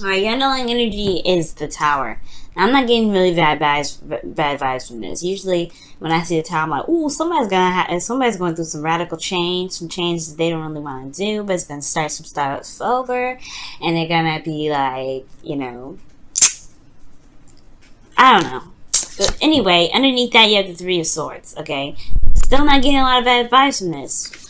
Alright, your underlying energy is the Tower. Now, I'm not getting really bad vibes from this. Usually, when I see the Tower, I'm like, ooh, somebody's going through some radical change, some changes they don't really want to do, but it's gonna start some stuff over, and they're gonna be like, you know, I don't know. But anyway, underneath that, you have the Three of Swords. Okay, still not getting a lot of bad vibes from this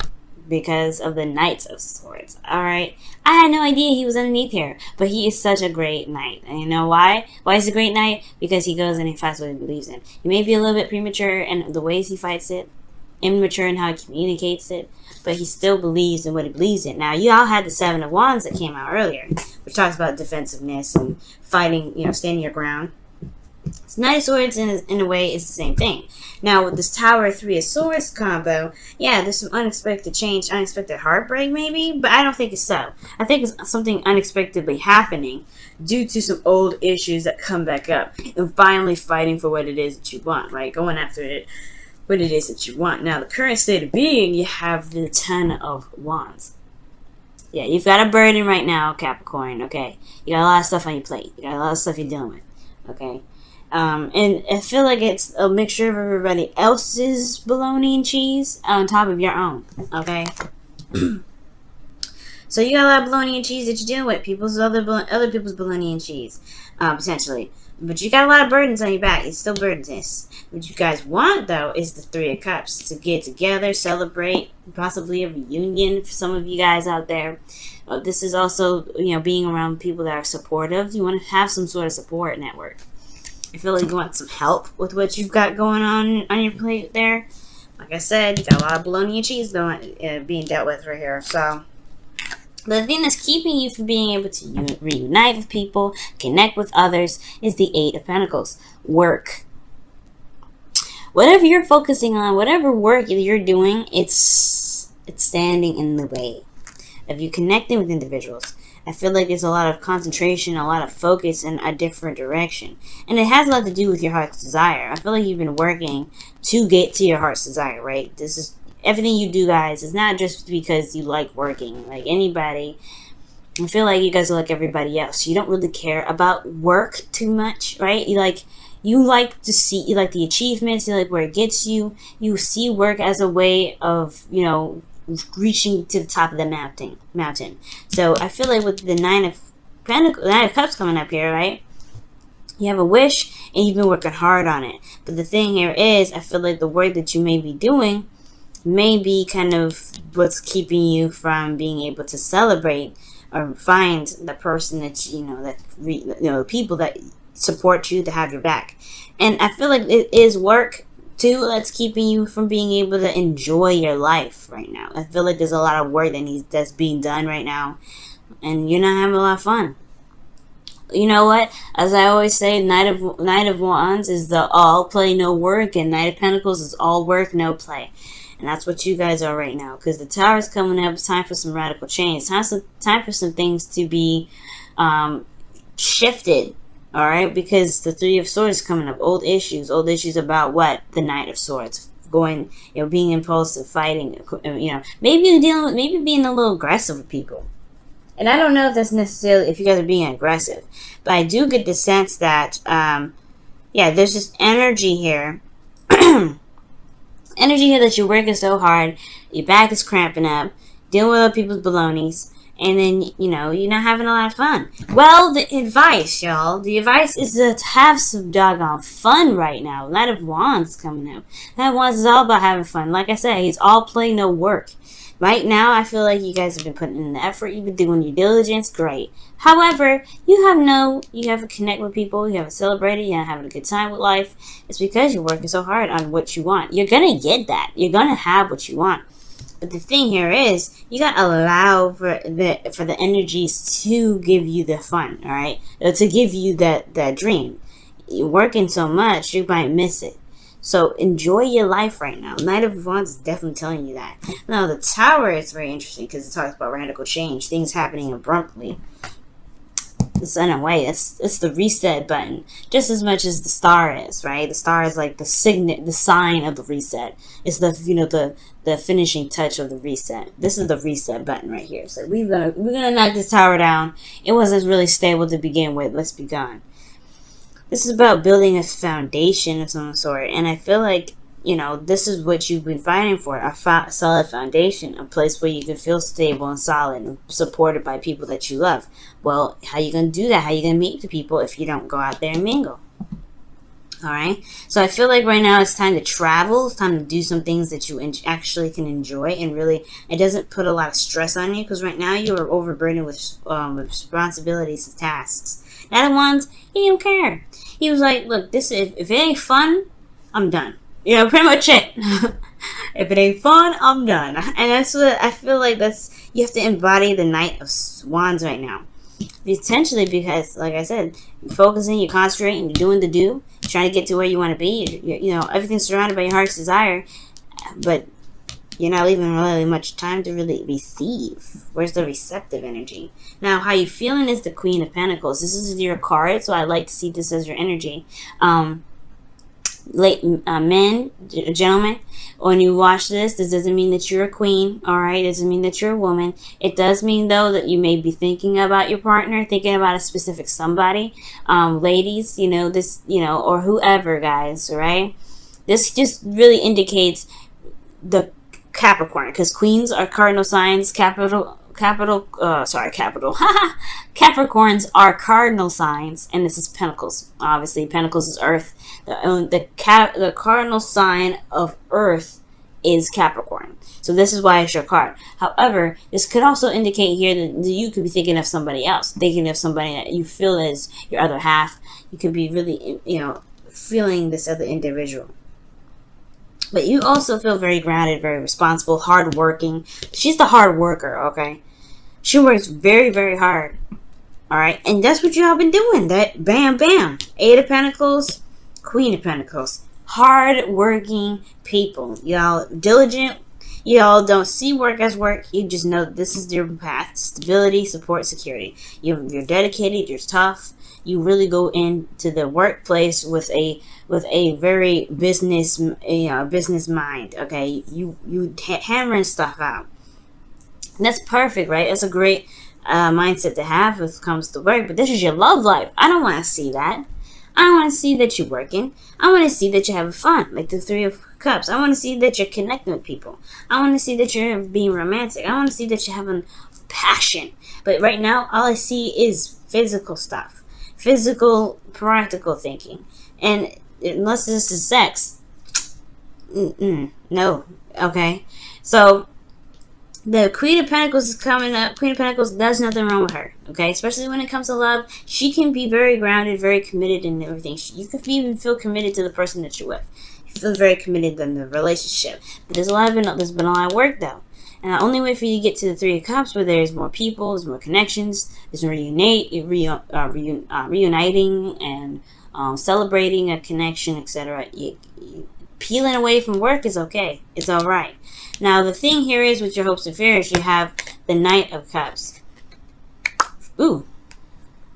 because of the Knights of Swords. Alright, I had no idea he was underneath here, but he is such a great knight. And you know why? Why is he a great knight? Because he goes and he fights what he believes in. He may be a little bit premature in the ways he fights it, immature in how he communicates it, but he still believes in what he believes in. Now, you all had the Seven of Wands that came out earlier, which talks about defensiveness and fighting, you know, standing your ground. So Knight of Swords, in a way, is the same thing. Now, with this Tower Three of Swords combo, yeah, there's some unexpected change, unexpected heartbreak, maybe, but I don't think it's so. I think it's something unexpectedly happening due to some old issues that come back up and finally fighting for what it is that you want, right? Going after it, what it is that you want. Now, the current state of being, you have the Ten of Wands. Yeah, you've got a burden right now, Capricorn, okay? You got a lot of stuff on your plate. You got a lot of stuff you're dealing with, okay? And I feel like it's a mixture of everybody else's bologna and cheese on top of your own, okay? So you got a lot of bologna and cheese that you're dealing with, other people's bologna and cheese, potentially. But you got a lot of burdens on your back. It's still burdens. What you guys want, though, is the Three of Cups. To get together, celebrate, possibly a reunion for some of you guys out there. This is also, you know, being around people that are supportive. You want to have some sort of support network. I feel like you want some help with what you've got going on your plate there. Like I said, you got a lot of bologna and cheese being dealt with right here. So, the thing that's keeping you from being able to reunite with people, connect with others, is the Eight of Pentacles. Work. Whatever you're focusing on, whatever work you're doing, it's standing in the way of you connecting with individuals. I feel like there's a lot of concentration, a lot of focus in a different direction. And it has a lot to do with your heart's desire. I feel like you've been working to get to your heart's desire, right? This is everything you do, guys. It's not just because you like working. Like anybody, I feel like you guys are like everybody else. You don't really care about work too much, right? You like the achievements, you like where it gets you. You see work as a way of, you know, reaching to the top of the mountain. So I feel like with the Nine of Cups coming up here, right? You have a wish and you've been working hard on it. But the thing here is, I feel like the work that you may be doing may be kind of what's keeping you from being able to celebrate or find the person that people that support you, to have your back. And I feel like it is work too that's keeping you from being able to enjoy your life right now. I feel like there's a lot of work that's being done right now, and you're not having a lot of fun. You know what? As I always say, Knight of Wands is the all play, no work, and Knight of Pentacles is all work, no play. And that's what you guys are right now, because the Tower is coming up. It's time for some radical change. Time for some things to be shifted. All right, because the Three of Swords is coming up. Old issues about what? The Knight of Swords. Being impulsive, fighting, maybe being a little aggressive with people. And I don't know if that's necessarily if you guys are being aggressive, but I do get the sense that, there's just energy here. Energy here that you're working so hard, your back is cramping up, dealing with other people's balonies, and then, you're not having a lot of fun. Well, the advice, y'all, is to have some doggone fun right now. Knight of Wands coming up. Knight of Wands is all about having fun. Like I said, he's all play, no work. Right now, I feel like you guys have been putting in the effort. You've been doing your diligence. Great. However, you have to connect with people. You haven't celebrated. You're not having a good time with life. It's because you're working so hard on what you want. You're going to get that. You're going to have what you want. But the thing here is, you got to allow for the energies to give you the fun, all right? To give you that dream. You're working so much, you might miss it. So enjoy your life right now. Knight of Wands is definitely telling you that. Now, the Tower is very interesting because it talks about radical change, things happening abruptly. It's in a way, it's the reset button, just as much as the star is, right? The star is like the signet, the sign of the reset. It's the, you know, the finishing touch of the reset. This is the reset button right here. So we're gonna knock this tower down. It wasn't really stable to begin with. Let's be gone. This is about building a foundation of some sort, and I feel like, you know, this is what you've been fighting for, a solid foundation, a place where you can feel stable and solid and supported by people that you love. Well, how you going to do that? How you going to meet the people if you don't go out there and mingle? All right. So I feel like right now it's time to travel. It's time to do some things that you actually can enjoy, and really, it doesn't put a lot of stress on you, because right now you are overburdened with responsibilities and tasks. That ones, he didn't care. He was like, look, this if it ain't fun, I'm done. You know, pretty much it. If it ain't fun, I'm done. And that's what I feel like. You have to embody the Knight of Wands right now. Potentially because, like I said, you're focusing, you're concentrating, you're doing the do, you're trying to get to where you want to be. You know, everything's surrounded by your heart's desire, but you're not leaving really much time to really receive. Where's the receptive energy? Now, how you feeling is the Queen of Pentacles. This is your card, so I like to see this as your energy. Men, gentlemen, when you watch this doesn't mean that you're a queen, alright? It doesn't mean that you're a woman. It does mean, though, that you may be thinking about your partner, thinking about a specific somebody. Ladies, you know, this, you know, or whoever, guys, alright? This just really indicates the Capricorn, because queens are cardinal signs, Capricorns are cardinal signs, and this is Pentacles. Obviously, Pentacles is Earth. The cardinal sign of Earth is Capricorn. So this is why it's your card. However, this could also indicate here that you could be thinking of somebody else, thinking of somebody that you feel is your other half. You could be really, you know, feeling this other individual. But you also feel very grounded, very responsible, hardworking. She's the hard worker, okay? She works very, very hard. Alright? And that's what y'all been doing. That bam, bam. Eight of Pentacles, Queen of Pentacles. Hard-working people. Y'all diligent. Y'all don't see work as work. You just know this is your path. Stability, support, security. You're dedicated. You're tough. You really go into the workplace with a very business mind. Okay, you hammering stuff out. And that's perfect, right? That's a great mindset to have when it comes to work. But this is your love life. I don't want to see that. I don't want to see that you're working. I want to see that you're having fun, like the Three of Cups. I want to see that you're connecting with people. I want to see that you're being romantic. I want to see that you're having passion. But right now, all I see is physical stuff. Physical, practical thinking. And unless this is sex, no. Okay? So, the Queen of Pentacles is coming up. Queen of Pentacles, there's nothing wrong with her. Okay? Especially when it comes to love. She can be very grounded, very committed in everything. You can even feel committed to the person that you're with. You feel very committed in the relationship. But there's been a lot of work, though. And the only way for you to get to the Three of Cups, where there's more people, there's more connections, there's reuniting and celebrating a connection, etc. Peeling away from work is okay. It's all right. Now, the thing here is, with your hopes and fears, you have the Knight of Cups. Ooh.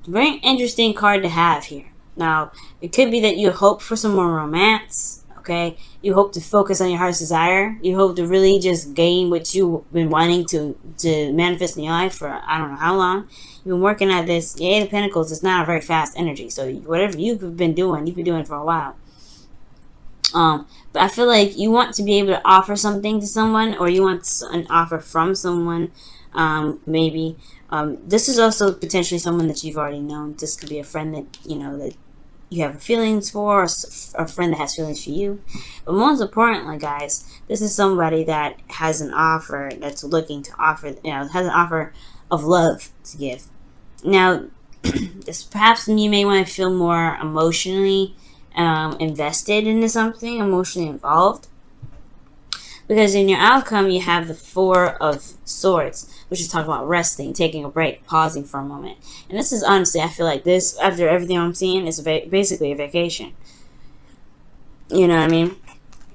Very interesting card to have here. Now, it could be that you hope for some more romance. Okay, you hope to focus on your heart's desire. You hope to really just gain what you've been wanting to manifest in your life for I don't know how long. You've been working at this. The Eight of Pentacles is not a very fast energy. So whatever you've been doing it for a while. But I feel like you want to be able to offer something to someone, or you want an offer from someone. Maybe this is also potentially someone that you've already known. This could be a friend that that you have feelings for, or a friend that has feelings for you. But most importantly, guys, this is somebody that has an offer, that's looking to offer, has an offer of love to give. Now, perhaps you may want to feel more emotionally invested into something, emotionally involved. Because in your outcome, you have the Four of Swords, which is talking about resting, taking a break, pausing for a moment. And this is honestly, I feel like this, after everything I'm seeing, is basically a vacation. You know what I mean?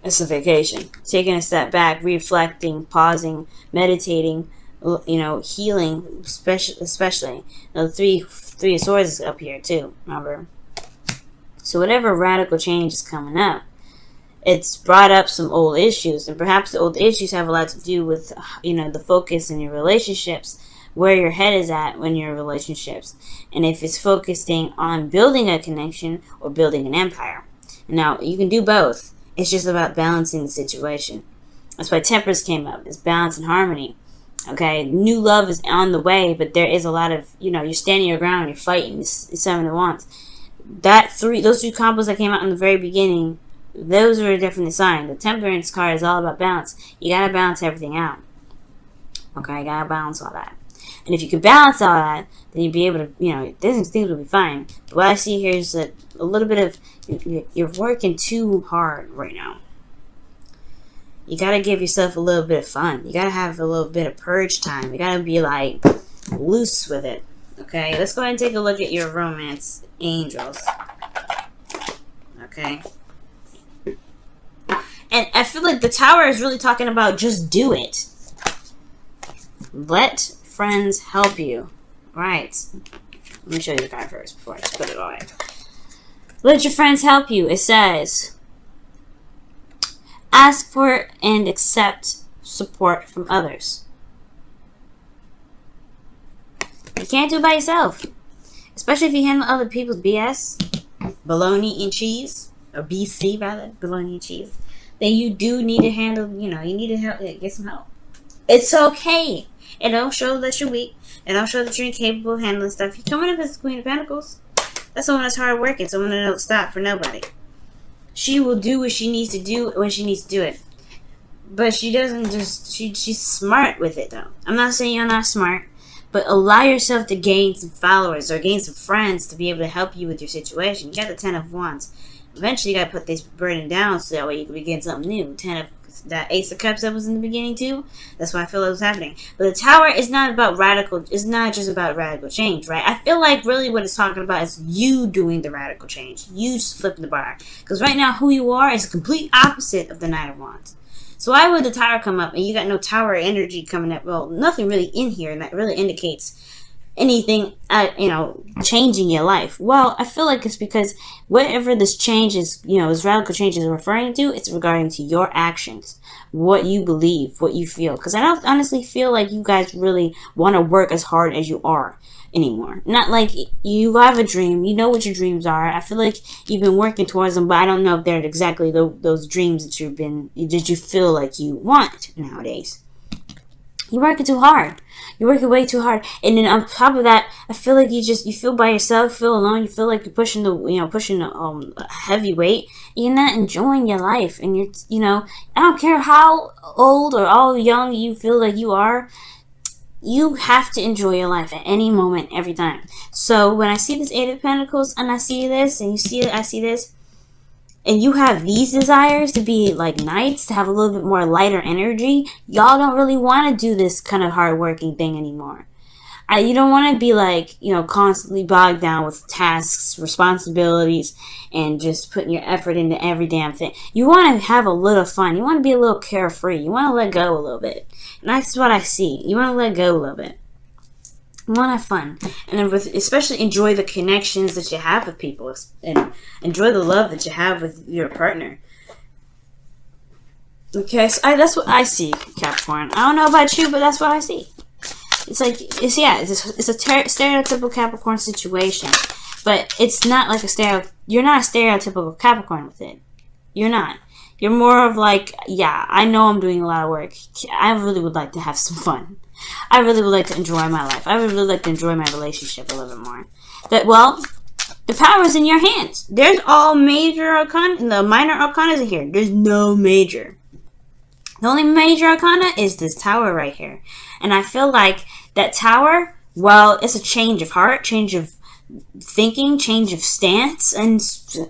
It's a vacation. Taking a step back, reflecting, pausing, meditating, you know, healing, especially. You know, the three of swords is up here too, remember? So whatever radical change is coming up, it's brought up some old issues, and perhaps the old issues have a lot to do with, you know, the focus in your relationships, where your head is at when you're in relationships, and if it's focusing on building a connection or building an empire. Now, you can do both. It's just about balancing the situation. That's why Temperance came up. It's balance and harmony. Okay, new love is on the way, but there is a lot of, you know, you're standing your ground, you're fighting. It's Seven of Wands. Those three combos that came out in the very beginning, those are definitely a sign. The Temperance card is all about balance. You gotta balance everything out. Okay, you gotta balance all that. And if you can balance all that, then you'll be able to, you know, things will be fine. But what I see here is that a little bit of, you're working too hard right now. You gotta give yourself a little bit of fun. You gotta have a little bit of purge time. You gotta be like loose with it. Okay, let's go ahead and take a look at your romance angels. Okay. And I feel like the Tower is really talking about just do it. Let friends help you. Right. Let me show you the card first before I just put it away. Let your friends help you. It says, ask for and accept support from others. You can't do it by yourself. Especially if you handle other people's BS, bologna and cheese, or BC rather, bologna and cheese. Then you do need to handle, you know, you need to help, get some help. It's okay. It don't show that you're weak. It don't show that you're incapable of handling stuff. You're coming up as the Queen of Pentacles. That's someone that's hard working, someone that don't stop for nobody. She will do what she needs to do when she needs to do it. But she doesn't just, she's smart with it though. I'm not saying you're not smart, but allow yourself to gain some followers or gain some friends to be able to help you with your situation. You got the Ten of Wands. Eventually, you got to put this burden down so that way you can begin something new. That Ace of Cups that was in the beginning too. That's why I feel it was happening. But the Tower is not about radical. It's not just about radical change, right? I feel like really what it's talking about is you doing the radical change. You just flipping the bar. Because right now, who you are is the complete opposite of the Knight of Wands. So why would the Tower come up and you got no Tower energy coming up? Well, nothing really in here, and that really indicates anything, you know, changing your life. Well, I feel like it's because whatever this change is, you know, this radical change is referring to, it's regarding to your actions, what you believe, what you feel. Because I don't honestly feel like you guys really want to work as hard as you are anymore. Not like you have a dream, you know what your dreams are. I feel like you've been working towards them, but I don't know if they're exactly those dreams that you feel like you want nowadays. You're working too hard. You're working way too hard. And then on top of that, I feel like you feel by yourself, feel alone. You feel like you're pushing the heavy weight. You're not enjoying your life. And I don't care how old or how young you feel like you are. You have to enjoy your life at any moment, every time. So when I see this Eight of Pentacles and I see this, and I see this, and you have these desires to be like knights, to have a little bit more lighter energy, y'all don't really want to do this kind of hard-working thing anymore. You don't want to be like, constantly bogged down with tasks, responsibilities, and just putting your effort into every damn thing. You want to have a little fun. You want to be a little carefree. You want to let go a little bit. And that's what I see. You want to let go a little bit. You want to have fun. And then especially enjoy the connections that you have with people. And enjoy the love that you have with your partner. Okay, so that's what I see, Capricorn. I don't know about you, but that's what I see. It's a stereotypical Capricorn situation, but it's not like you're not a stereotypical Capricorn with it. You're not. You're more of like, yeah, I know I'm doing a lot of work. I really would like to have some fun. I really would like to enjoy my life. I would really like to enjoy my relationship a little bit more. But, well, the power is in your hands. There's all major arcana, the minor arcana is in here. There's no major. The only major arcana is this Tower right here. And I feel like that Tower, well, it's a change of heart, change of thinking, change of stance, and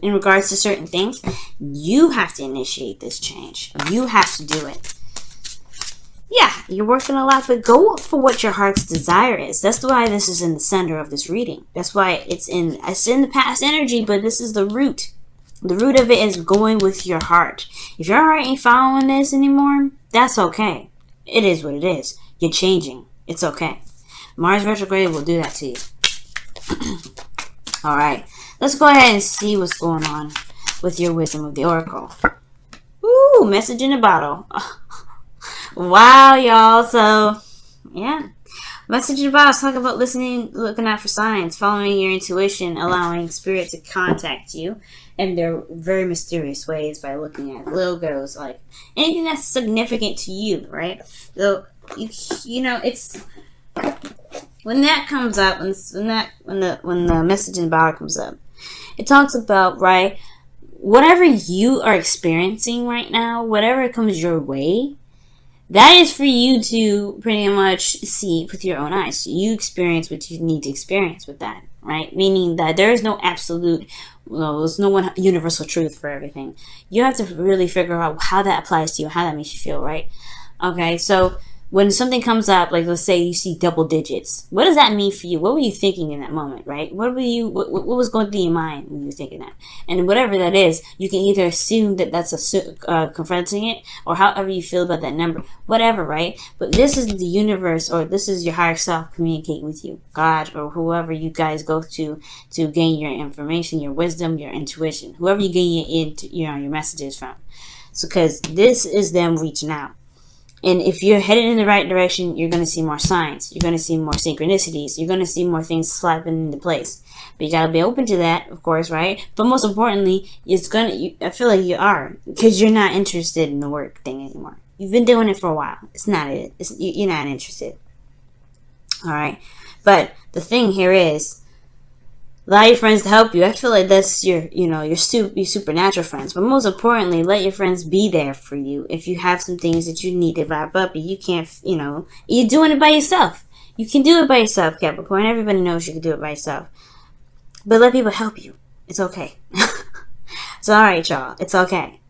in regards to certain things, you have to initiate this change. You have to do it. Yeah, you're working a lot, but go for what your heart's desire is. That's why this is in the center of this reading. That's why it's in the past energy, but this is the root. The root of it is going with your heart. If your heart ain't following this anymore, that's okay. It is what it is. You're changing. It's okay. Mars retrograde will do that to you. All right. Let's go ahead and see what's going on with your wisdom of the oracle. Ooh, message in a bottle. Wow, y'all. So, yeah. Message in a bottle. Talk about listening, looking out for signs, following your intuition, allowing spirit to contact you in their very mysterious ways by looking at logos, like anything that's significant to you, right? So, you know, it's when that comes up, when the message in the bottle comes up, it talks about, right, whatever you are experiencing right now, whatever comes your way, that is for you to pretty much see with your own eyes. You experience what you need to experience with that, right? Meaning that there is no absolute, well, there's no one universal truth for everything. You have to really figure out how that applies to you, how that makes you feel, right? Okay, so when something comes up, like let's say you see double digits, what does that mean for you? What were you thinking in that moment, right? What was going through your mind when you were thinking that? And whatever that is, you can either assume that that's confronting it, or however you feel about that number, whatever, right? But this is the universe, or this is your higher self communicating with you, God, or whoever you guys go to gain your information, your wisdom, your intuition, whoever you gain your messages from. So, because this is them reaching out. And if you're headed in the right direction, you're going to see more signs. You're going to see more synchronicities. You're going to see more things slapping into place. But you got to be open to that, of course, right? But most importantly, I feel like you are, because you're not interested in the work thing anymore. You've been doing it for a while. It's not it. You're not interested. All right. But the thing here is, allow your friends to help you. I feel like that's your supernatural friends. But most importantly, let your friends be there for you. If you have some things that you need to wrap up, and you can't, you're doing it by yourself. You can do it by yourself, Capricorn. Everybody knows you can do it by yourself. But let people help you. It's okay. It's alright, y'all. It's okay.